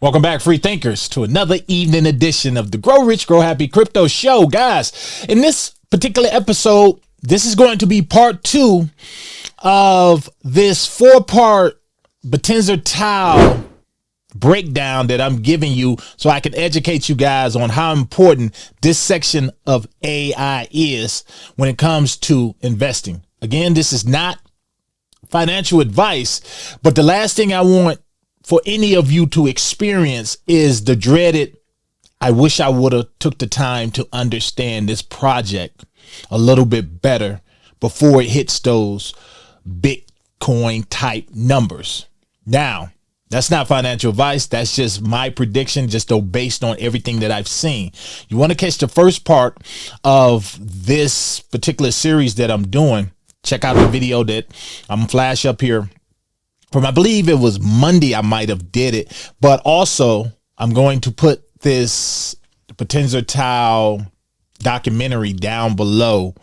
Welcome back, free thinkers, to another evening edition of the Grow Rich, Grow Happy Crypto Show. Guys, in this particular episode, this is going to be part 2 of this 4-part Bittensor TAO breakdown that I'm giving you so I can educate you guys on how important this section of AI is when it comes to investing. Again, this is not financial advice, but the last thing I want for any of you to experience is the dreaded, I wish I would have took the time to understand this project a little bit better before it hits those Bitcoin type numbers. Now, that's not financial advice. That's just my prediction, just though based on everything that I've seen. You want to catch the first part of this particular series that I'm doing. Check out the video that I'm gonna flash up here from, I believe it was Monday. I might have did it, but also I'm going to put this Bittensor TAO documentary down below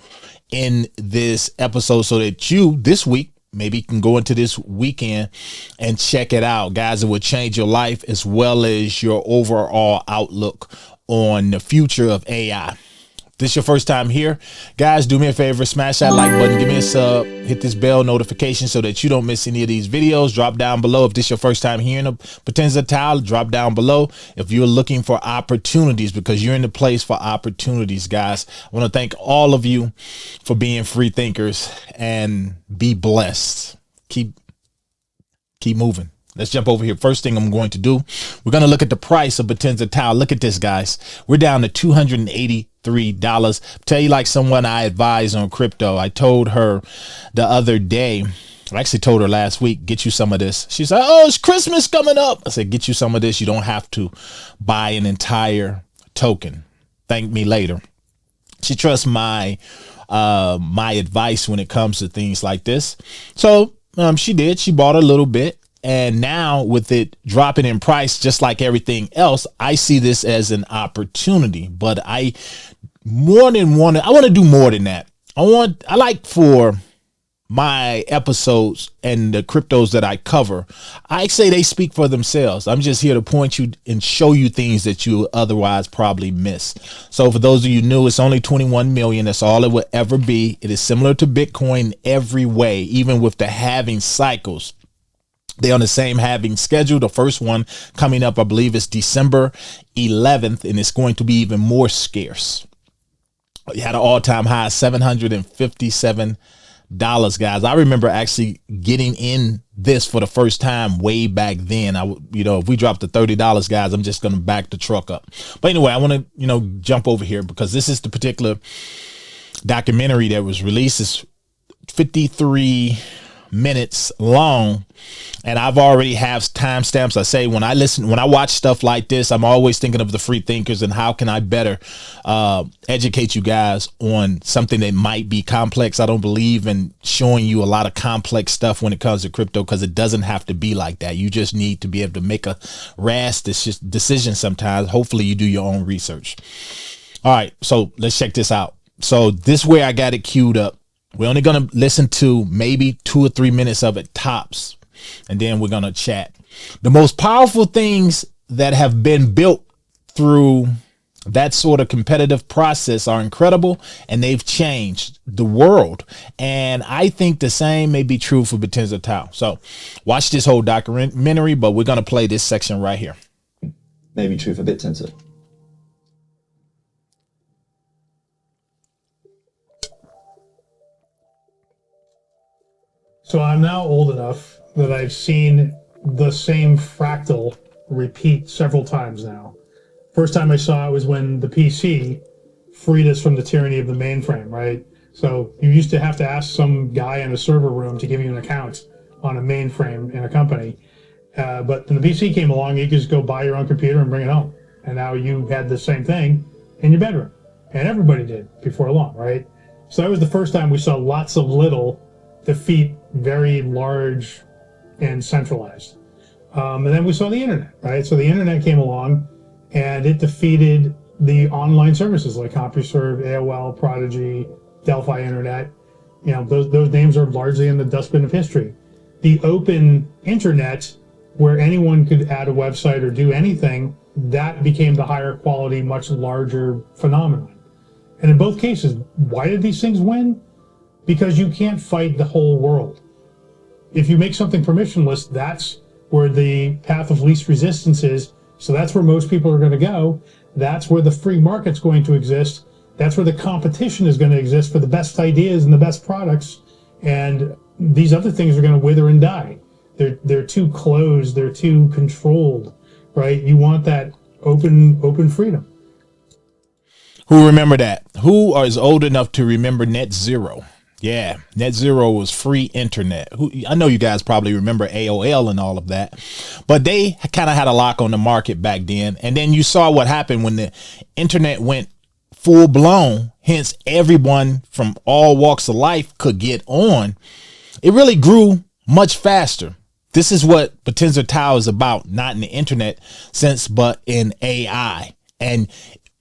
in this episode so that you this week maybe can go into this weekend and check it out, guys. It will change your life as well as your overall outlook on the future of AI. If this is your first time here, guys, do me a favor, smash that like button, give me a sub, hit this bell notification so that you don't miss any of these videos. Drop down below if this is your first time hearing the Bittensor TAO. Drop down below if you're looking for opportunities, because you're in the place for opportunities, guys. I want to thank all of you for being free thinkers and be blessed. Keep moving. Let's jump over here. First thing I'm going to do, we're going to look at the price of Bittensor TAO. Look at this, guys. We're down to $283. Tell you like someone I advise on crypto. I told her the other day, I actually told her last week, get you some of this. She said, oh, it's Christmas coming up. I said, get you some of this. You don't have to buy an entire token. Thank me later. She trusts my advice when it comes to things like this. So she did. She bought a little bit. And now with it dropping in price, just like everything else, I see this as an opportunity. But I want to do more than that. I like for my episodes and the cryptos that I cover, I say they speak for themselves. I'm just here to point you and show you things that you otherwise probably miss. So for those of you new, it's only 21 million. That's all it will ever be. It is similar to Bitcoin every way, even with the halving cycles. They're on the same halving schedule. The first one coming up, I believe, is December 11th, and it's going to be even more scarce. You had an all-time high, $757, guys. I remember actually getting in this for the first time way back then. If we dropped to $30, guys, I'm just going to back the truck up. But anyway, I want to, jump over here because this is the particular documentary that was released. It's 53 minutes long, and I've already have timestamps. I say when I watch stuff like this, I'm always thinking of the free thinkers and how can I better educate you guys on something that might be complex. I don't believe in showing you a lot of complex stuff when it comes to crypto, because it doesn't have to be like that. You just need to be able to make a rash decision sometimes. Hopefully you do your own research. All right, so let's check this out. So this way I got it queued up. We're only going to listen to maybe 2 or 3 minutes of it tops, and then we're going to chat. The most powerful things that have been built through that sort of competitive process are incredible, and they've changed the world. And I think the same may be true for Bittensor TAO. So watch this whole documentary, but we're going to play this section right here. May be true for Bittensor. So I'm now old enough that I've seen the same fractal repeat several times now. First time I saw it was when the PC freed us from the tyranny of the mainframe, right? So you used to have to ask some guy in a server room to give you an account on a mainframe in a company. But when the PC came along, you could just go buy your own computer and bring it home. And now you had the same thing in your bedroom. And everybody did before long, right? So that was the first time we saw lots of little defeat very large and centralized. And then we saw the internet, right? So the internet came along and it defeated the online services like CompuServe, AOL, Prodigy, Delphi Internet. Those names are largely in the dustbin of history. The open internet where anyone could add a website or do anything, that became the higher quality, much larger phenomenon. And in both cases, why did these things win? Because you can't fight the whole world. If you make something permissionless, that's where the path of least resistance is. So that's where most people are going to go. That's where the free market's going to exist. That's where the competition is going to exist for the best ideas and the best products. And these other things are going to wither and die. They're too closed. They're too controlled, right? You want that open freedom. Who remember that? Who is old enough to remember net zero? Yeah, net zero was free internet. I know you guys probably remember AOL and all of that, but they kind of had a lock on the market back then. And then you saw what happened when the internet went full blown. Hence, everyone from all walks of life could get on. It really grew much faster. This is what Bittensor TAO is about, not in the internet sense, but in AI. And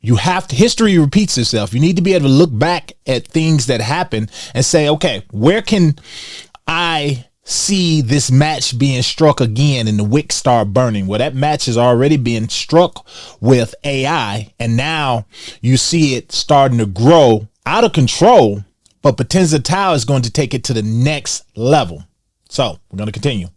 you have to, history repeats itself. You need to be able to look back at things that happen and say, okay, where can I see this match being struck again and the wick start burning? Well, that match is already being struck with AI. And now you see it starting to grow out of control, but Bittensor TAO is going to take it to the next level. So we're going to continue.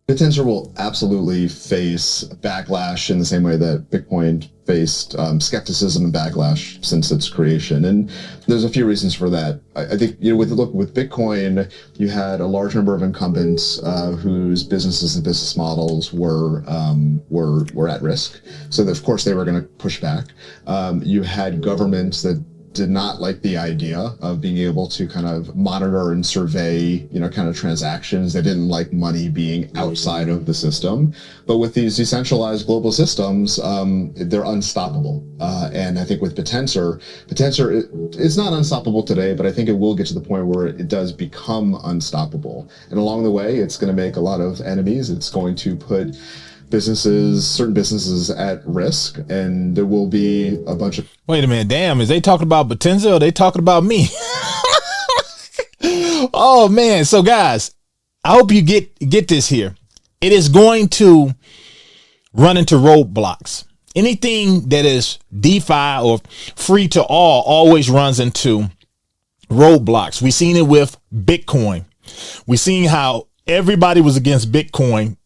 Bittensor will absolutely face backlash in the same way that Bitcoin faced skepticism and backlash since its creation, and there's a few reasons for that. I think with Bitcoin, you had a large number of incumbents whose businesses and business models were at risk, so that, of course they were going to push back. You had governments that did not like the idea of being able to kind of monitor and survey, kind of transactions. They didn't like money being outside of the system. But with these decentralized global systems, they're unstoppable. And I think with Bittensor, it's not unstoppable today, but I think it will get to the point where it does become unstoppable. And along the way, it's going to make a lot of enemies. It's going to put certain businesses at risk, and there will be a bunch of... Wait a minute, damn, is they talking about Bittensor or they talking about me? Oh man, so guys, I hope you get this here. It is going to run into roadblocks. Anything that is DeFi or free to all always runs into roadblocks. We've seen it with Bitcoin. We've seen how everybody was against Bitcoin.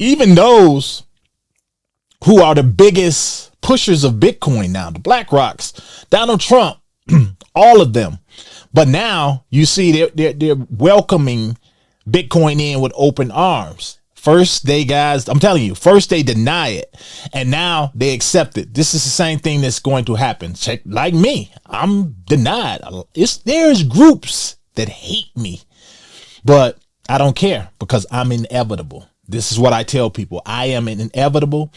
Even those who are the biggest pushers of Bitcoin now, the BlackRocks, Donald Trump, all of them. But now you see they're welcoming Bitcoin in with open arms. First they deny it, and now they accept it. This is the same thing that's going to happen. Check, like me, I'm denied. There's groups that hate me, but I don't care because I'm inevitable. This is what I tell people. I am inevitable.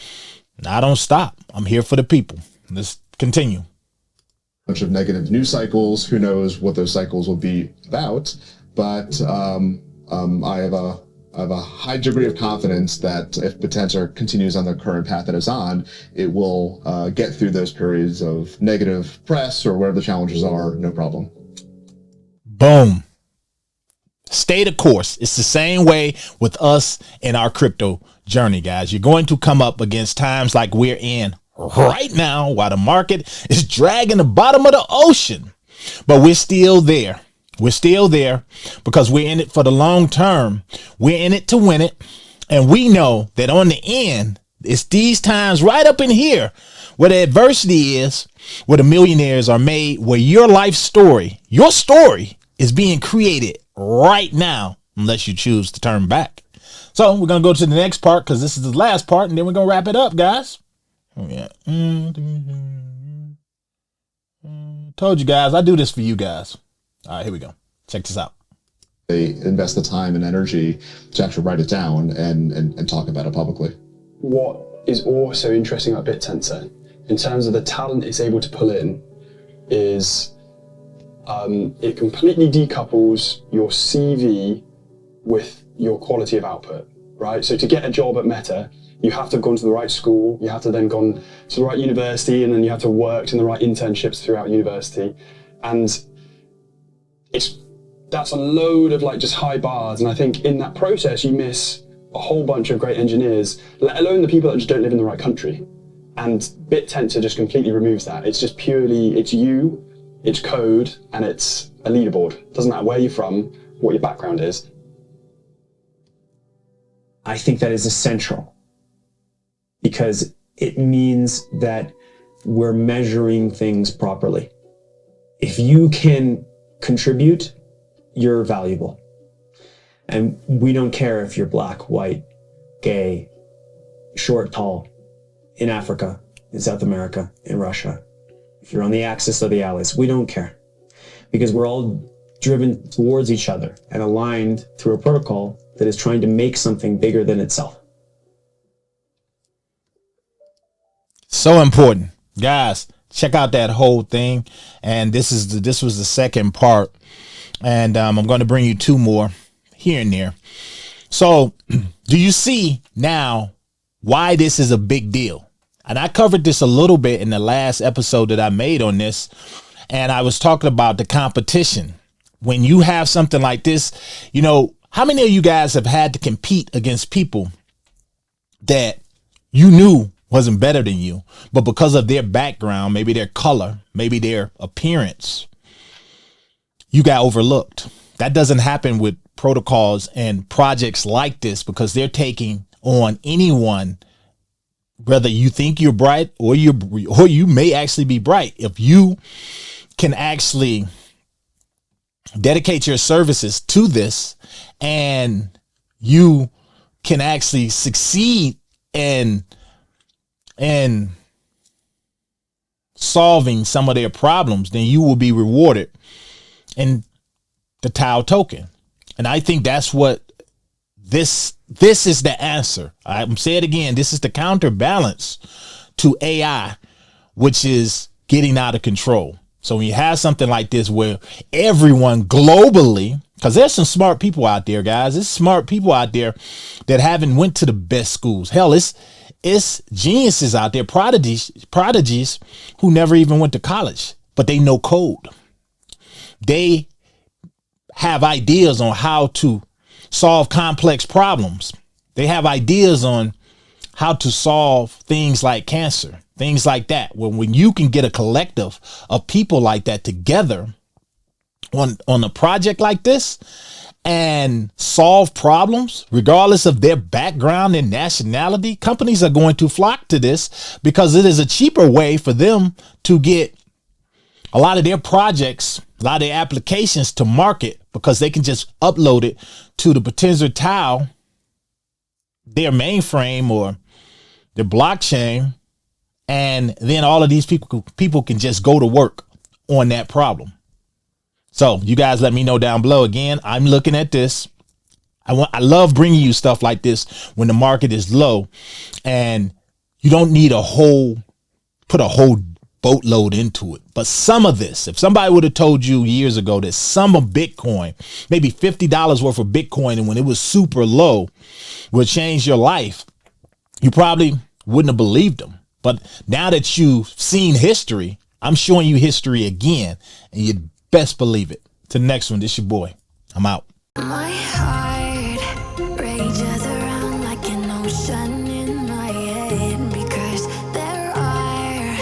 I don't stop. I'm here for the people. Let's continue. Bunch of negative news cycles. Who knows what those cycles will be about? But I have a high degree of confidence that if Bittensor continues on the current path that it's on, it will get through those periods of negative press or whatever the challenges are. No problem. Boom. Stay the course. It's the same way with us in our crypto journey, guys. You're going to come up against times like we're in right now while the market is dragging the bottom of the ocean. But we're still there. We're still there because we're in it for the long term. We're in it to win it. And we know that on the end, it's these times right up in here where the adversity is, where the millionaires are made, where your life story, your story is being created right now, unless you choose to turn back. So we're going to go to the next part because this is the last part, and then we're going to wrap it up, guys. Oh, yeah. Told you guys, I do this for you guys. All right, here we go. Check this out. They invest the time and energy to actually write it down and talk about it publicly. What is also interesting about Bittensor, in terms of the talent it's able to pull in, is it completely decouples your CV with your quality of output, right? So to get a job at Meta, you have to have gone to the right school, you have to then gone to the right university, and then you have to work in the right internships throughout university. And it's that's a load of like just high bars. And I think in that process, you miss a whole bunch of great engineers, let alone the people that just don't live in the right country. And Bittensor just completely removes that. It's just purely, it's you, it's code, and it's a leaderboard. Doesn't matter where you're from, what your background is. I think that is essential because it means that we're measuring things properly. If you can contribute, you're valuable. And we don't care if you're black, white, gay, short, tall, in Africa, in South America, in Russia. If you're on the axis of the allies, we don't care. Because we're all driven towards each other and aligned through a protocol that is trying to make something bigger than itself. So important. Guys, check out that whole thing. And this was the second part. And I'm going to bring you two more here and there. So do you see now why this is a big deal? And I covered this a little bit in the last episode that I made on this. And I was talking about the competition. When you have something like this, you know, how many of you guys have had to compete against people that you knew wasn't better than you, but because of their background, maybe their color, maybe their appearance, you got overlooked? That doesn't happen with protocols and projects like this because they're taking on anyone, whether you think you're bright or you may actually be bright. If you can actually dedicate your services to this and you can actually succeed in solving some of their problems, then you will be rewarded in the TAO token. And I think that's what this is the answer. I'm saying it again, this is the counterbalance to AI, which is getting out of control. So when you have something like this where everyone globally, because there's some smart people out there, guys, there's smart people out there that haven't went to the best schools. Hell, it's geniuses out there, prodigies who never even went to college, but they know code. They have ideas on how to solve complex problems. They have ideas on how to solve things like cancer, things like that. When you can get a collective of people like that together on a project like this and solve problems, regardless of their background and nationality, companies are going to flock to this because it is a cheaper way for them to get a lot of their projects, a lot of their applications to market, because they can just upload it to the Bittensor TAO, their mainframe or their blockchain, and then all of these people can just go to work on that problem. So you guys let me know down below. Again, I'm looking at this. I love bringing you stuff like this when the market is low and you don't need put a whole boatload into it. But some of this, if somebody would have told you years ago that some of Bitcoin, maybe $50 worth of Bitcoin, and when it was super low, would change your life, you probably wouldn't have believed them. But now that you've seen history, I'm showing you history again, and you'd best believe it. To the next one, this your boy. I'm out. My heart